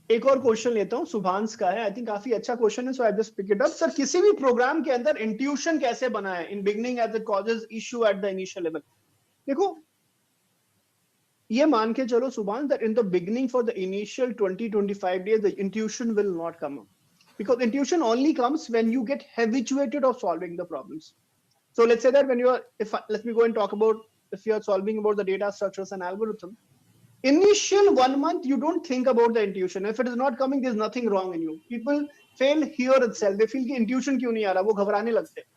एक और क्वेश्चन लेता हूँ, सुभांश का है, आई थिंक काफी अच्छा क्वेश्चन है, so I just pick it up. Sir, किसी भी प्रोग्राम के अंदर इंट्यूशन कैसे बना है in beginning as it causes issue at the initial level? देखो, ये मान के चलो सुभान, that in the beginning for the initial 20-25 days the intuition will not come up, because intuition only comes when you get habituated of solving the problems. So let's say that when you are, let me go and talk about, if you are solving about the data structures and algorithm, initial 1 month you don't think about the intuition. If it is not coming, there's nothing wrong in you. People fail here itself. They feel कि intuition क्यों नहीं आ रहा, वो घबराने लगते हैं.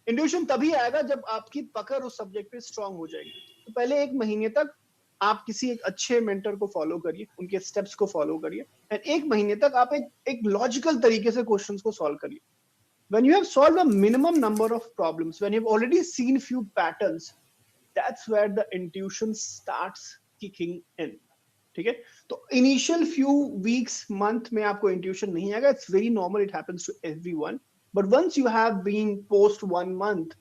Intuition तभी आएगा जब आपकी पकड़ उस सब्जेक्ट पे स्ट्रांग हो जाएगी. तो पहले 1 महीने तक आप किसी एक अच्छे मेंटर को फॉलो करिए, उनके स्टेप्स को फॉलो करिए, एंड 1 महीने तक आप एक लॉजिकल तरीके से क्वेश्चंस को सॉल्व करिए. When you have solved a minimum number of problems, when you've already seen few patterns, that's where the intuition starts kicking in. ठीक है? तो इनिशियल फ्यू वीक्स मंथ में आपको इंट्यूशन नहीं आएगा. It's very normal, it happens to everyone. But once you have been post 1 month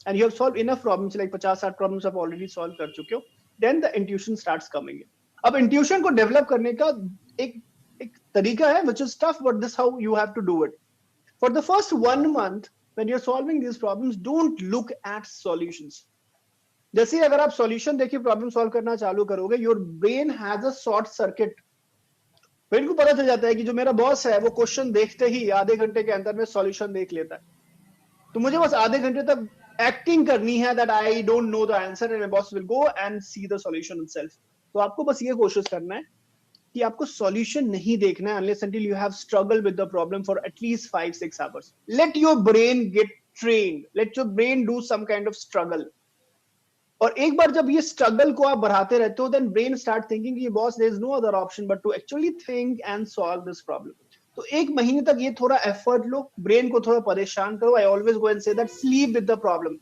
and you have solved enough problems, like 50-60 problems आप already solve कर चुके हो, then the intuition starts coming in. अब intuition को develop करने का एक एक तरीका है, which is tough, but this how you have to do it. For the first 1 month, when you're solving these problems, don't look at solutions. जैसे अगर आप solution देखिए प्रॉब्लम सॉल्व करना चालू करोगे, your brain has a short circuit. Brain को पता चल जाता है कि जो मेरा बॉस है वो क्वेश्चन देखते ही आधे घंटे के अंदर में सॉल्यूशन देख लेता है. तो मुझे बस आधे घंटे तक एक्टिंग करनी है that I don't know the answer and my boss will go and see the solution itself. तो आपको बस ये कोशिश करना है कि आपको सॉल्यूशन नहीं देखना है unless until you have struggled with the problem for at least 5-6 hours. Let your brain get trained. Let your brain do some kind of struggle. और एक बार जब ये स्ट्रगल को आप बढ़ाते रहते हो, then brain start thinking कि boss, there is no other option but to actually think and solve this problem. तो 1 महीने तक ये थोड़ा एफर्ट लो, ब्रेन को थोड़ा परेशान करो. I always go and say that sleep with the problem.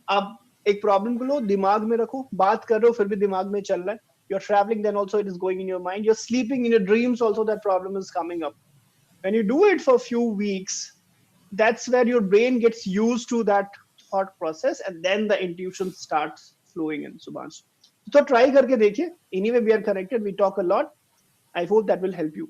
आप एक प्रॉब्लम को लो, दिमाग में रखो, बात कर रहे हो फिर भी दिमाग में चल रहा है. You are travelling, then also it is going in your mind. You are sleeping in your dreams also, that problem is coming up. When you do it for few weeks, that's where your brain gets used to that thought process and then the intuition starts flowing in. Subhash, so try करके देखिए. Anyway, we are connected, we talk a lot. I hope that will help you.